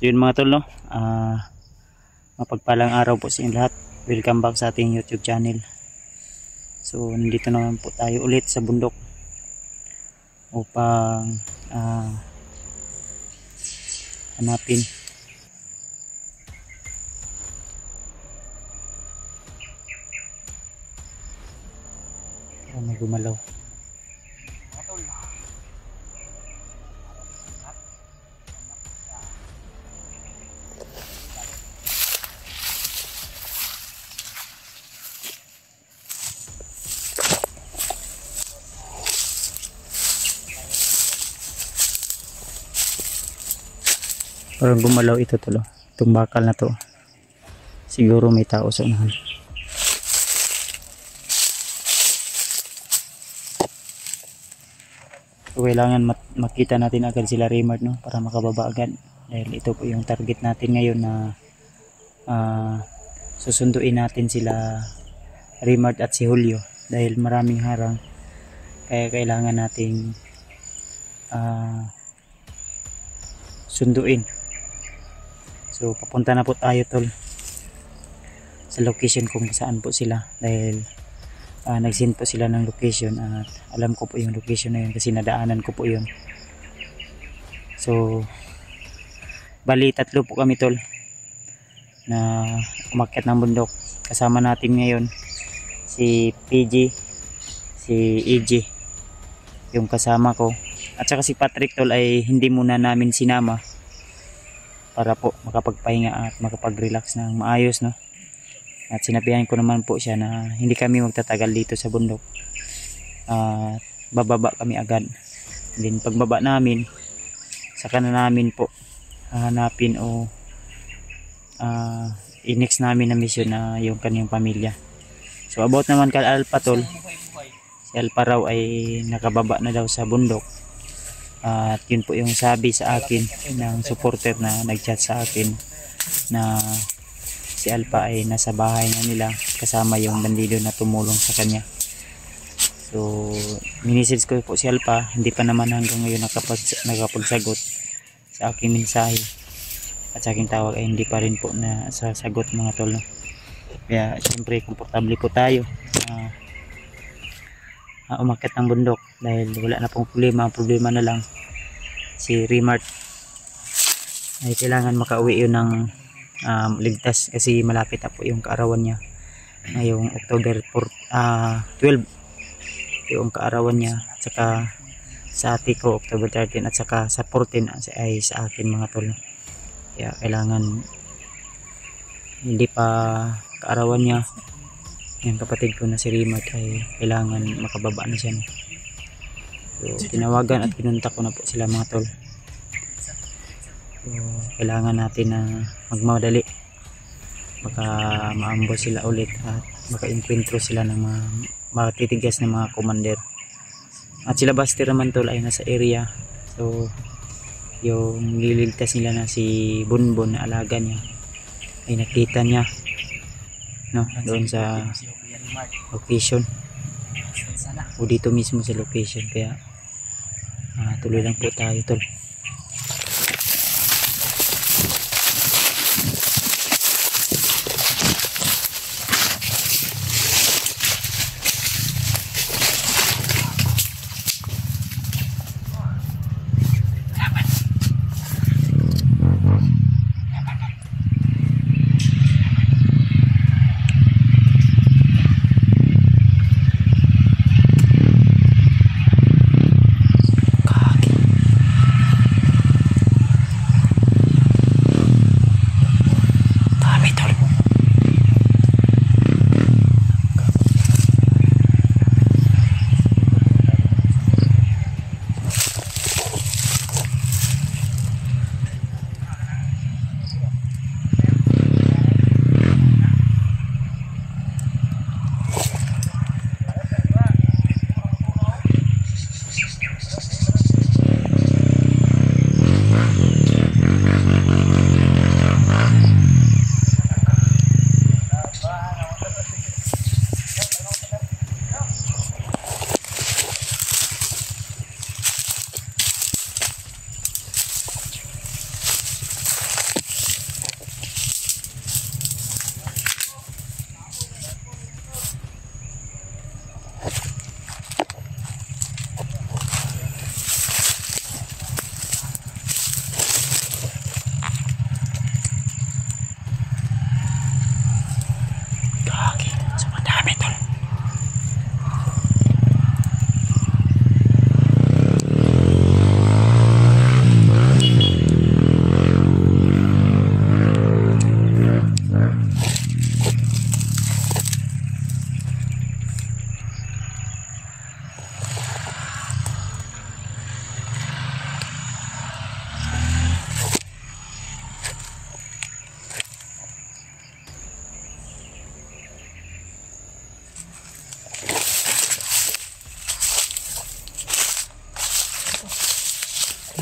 So yun mga tol, no? Mapagpalang araw po sa inyo lahat. Welcome back sa ating YouTube channel. So nandito naman po tayo ulit sa bundok upang hanapin may gumalaw. Parang gumalaw ito tulo. Itong bakal na to. Siguro may tao sa unahan. So, kailangan makita natin agad sila Raymart, no? Para makababa agad. Dahil ito po yung target natin ngayon na susunduin natin sila Raymart at si Julio. Dahil maraming harang. Kaya kailangan nating sunduin. So papunta na po tayo tol sa location kung saan po sila, dahil nag-send po sila ng location at alam ko po yung location na yun kasi nadaanan ko po yun. So bali tatlo po kami tol na umakyat ng bundok. Kasama natin ngayon si PG, si EJ yung kasama ko, at saka si Patrick tol ay hindi muna namin sinama para po makapagpahinga at makapag-relax ng maayos, no? At sinabihan ko naman po siya na hindi kami magtatagal dito sa bundok. Bababa kami agad. Then pagbaba namin, saka na namin po hahanapin o i-next namin na mission na yung kanyang pamilya. So about naman kay Alpha tol, si Alpha raw ay nakababa na daw sa bundok. At yun po yung sabi sa akin ng supporter na nag-chat sa akin na si Alpha ay nasa bahay na nila kasama yung bandido na tumulong sa kanya. So minisage ko po si Alpha, hindi pa naman hanggang ngayon nakapagsagot sa aking mensahe at sa aking tawag ay hindi pa rin po na sasagot mga tol, no? Kaya siyempre komportable po tayo umakyat ng bundok dahil wala na pong problema. Ang problema na lang si Raymart ay kailangan makauwi yun ng ligtas kasi malapit na po yung kaarawan niya ngayong October 12 yung kaarawan niya, at saka sa ate ko October 13 at saka sa 14 ay sa akin mga tol. Kaya kailangan hindi pa kaarawan niya yung kapatid ko na si Raymart ay kailangan makababa na siya, no? So tinawagan at pinunta ko na po sila mga tol. So kailangan natin na magmadali, baka maambos sila ulit at baka enkwentro sila ng mga matitigas na mga commander. At sila Buster naman tol ay nasa area. So yung nililigtas nila na si Bunbon na alaga niya ay nakita niya, no, doon sa location o dito mismo sa location. Kaya tuloy lang po tayo tol.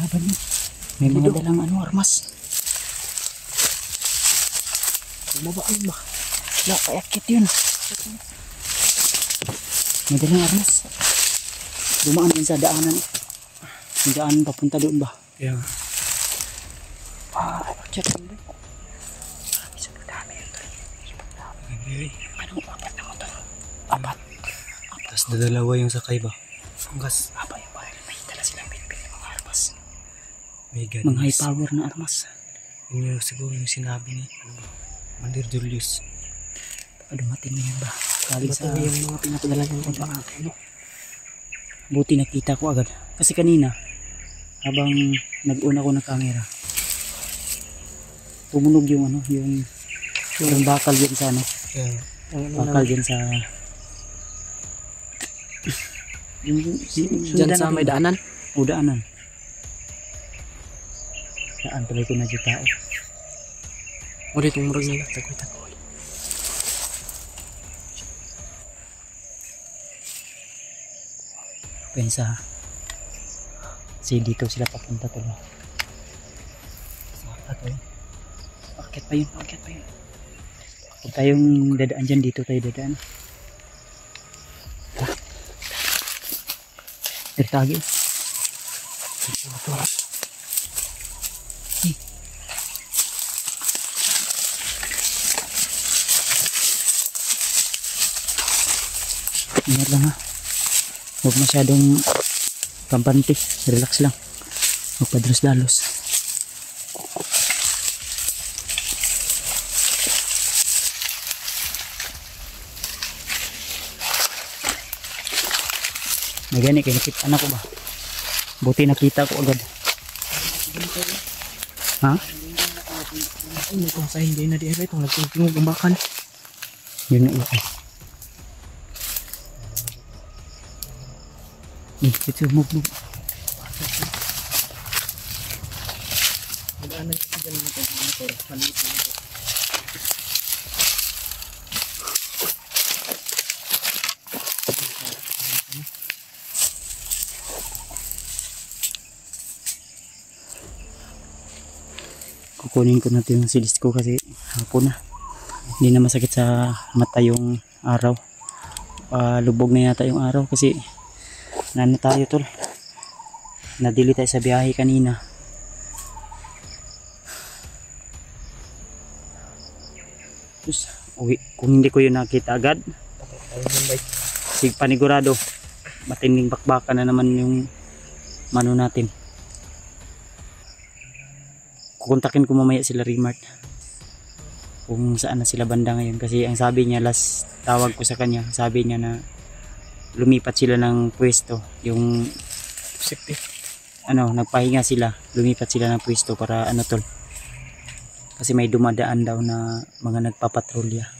Laban yun. May mga dalang ano, armas. Babaan ba? Wala, kayakit yun. May dalang armas. Dumaan din sa daanan. Yung daan papunta doon ba? Yeah. Check mo ba? Isang dami yun to. Ano, apat na motor. Apat. Tapos dadalawa yung sakay ba? Hanggas. Apa yung baril. May dala silang pinipili mga armas. May gun. Mga high power na armas. Yun yung siguro yung sinabi ni Mandir Julius. Dumating na yun ba? Galing sa... yung mga pinapadala niya ba? Ano? Buti nakita ko agad. Kasi kanina, habang nag-una ko ng camera, tumunog yung ano, yung bakal dyan sa ano. Yeah. Bakal dyan sa... Diyan sa may daanan? O, daanan. Daan tuloy ko na dyan tao. Ulit itong murag nila. Tagoy-tagoy. Pensa. Kasi dito sila papunta tuloy. Akit pa yun, akit pa yun. Huwag tayong dadaan dyan, dito tayo dadaan. Tertagi. Ingat lang ha. Huwag masyadong kampante. Relax lang. Huwag padros-dalos. May gani kayo nakita na ko ba? Buti nakita ko agad. Ha? Ay, kung sa hindi na di ay itong nagtungtungog ang bakal. Yun na ito. Ito, move. Madaanan kasi dyan mo itong motor. Maliit na ito. Kukunin ko natin yung silis ko kasi hapon na. Hindi na masakit sa mata yung araw. Lubog na yata yung araw kasi nano tayo tol. Nadili tayo sa biyahe kanina. Tapos, uwi. Kung hindi ko yun nakita agad, panigurado matinding bakbakan na naman yung mano natin. Kukontakin ko mamaya sila Remart kung saan na sila banda ngayon kasi ang sabi niya, last tawag ko sa kanya, sabi niya na lumipat sila ng pwesto, yung ano, nagpahinga sila, lumipat sila ng pwesto para ano tol, kasi may dumadaan daw na mga nagpapatrolya.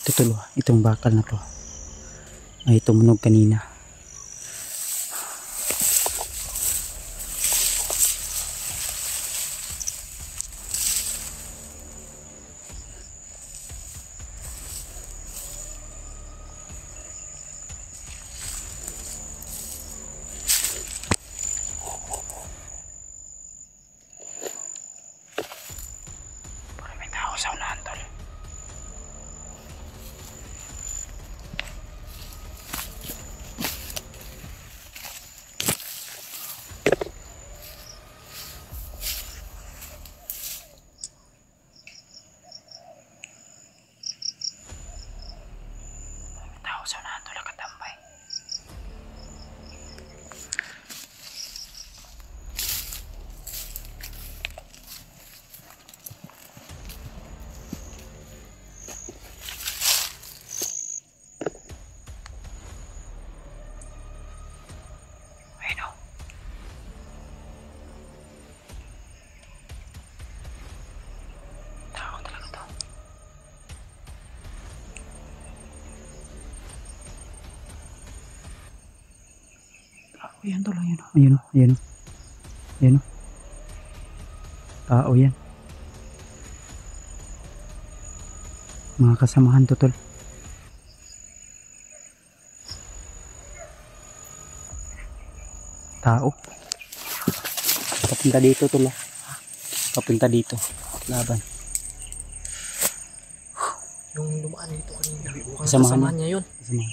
Tutulo, itong bakal na to ay tumunog kanina. Para may tao sa unahan tol. Ayan tol, ayun. Ayun o, ayun o. Ayun o. Tao yan. Mga kasamahan to tol. Tao. Papunta dito tol. Papunta dito. Laban. Yung lumaan dito kanina. Mukhang Kasamahan kasamahan niya yun. Kasamahan.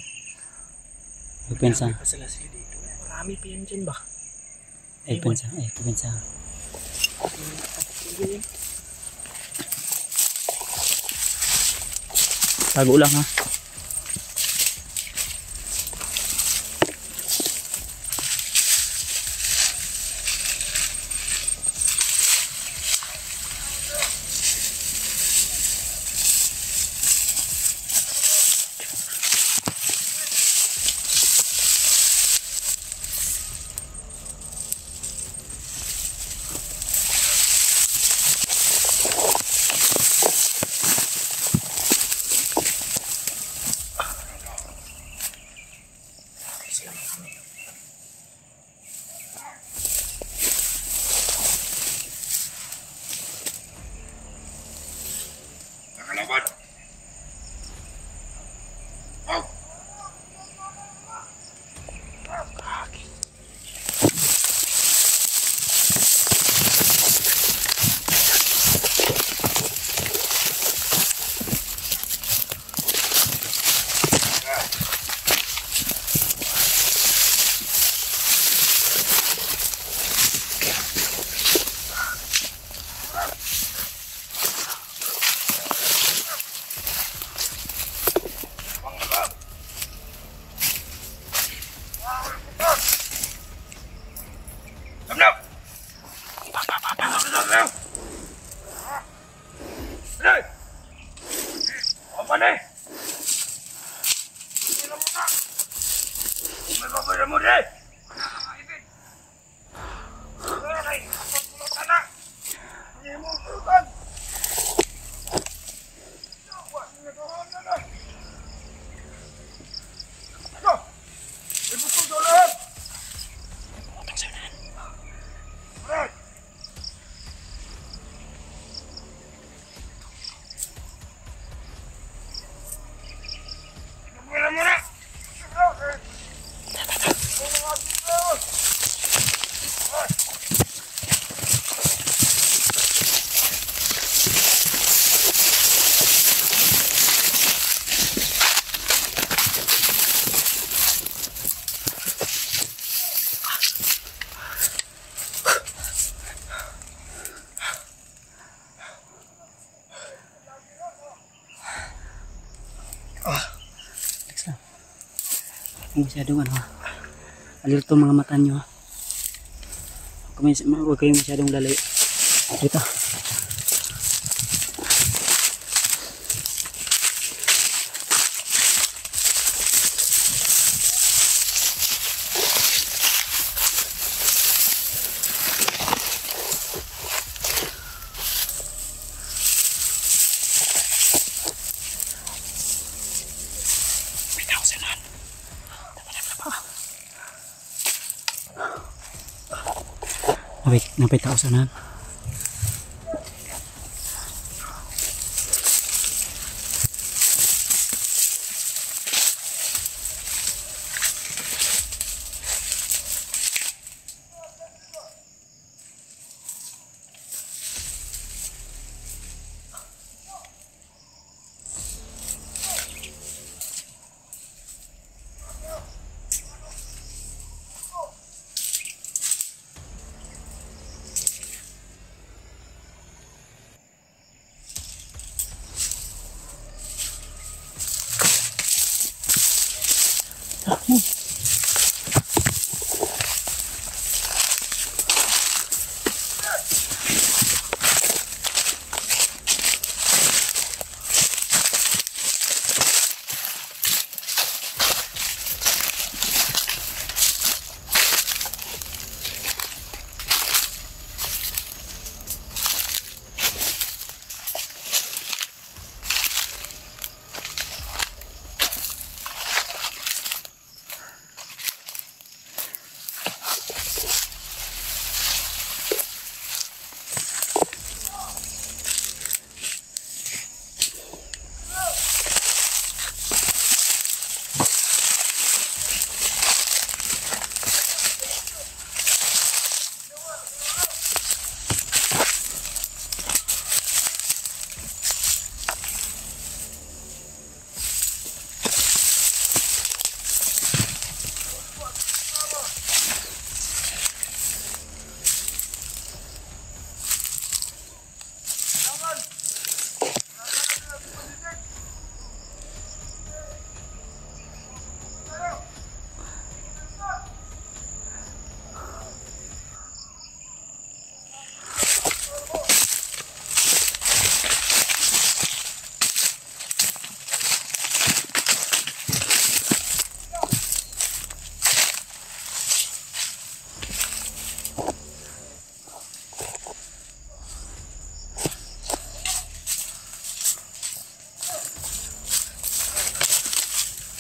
Pupensa. Marami pa sila dito. Marami pa yan dyan ba? Pupensa. Pupensa. Tago lang ha. Masyadong ano, alirto mga mata nyo ha. Huwag kayong masyadong lalayo dito. Napay tao sana.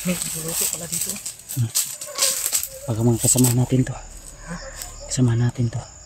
May luluto pala dito. Baka mga kasama natin to. Kasama natin to.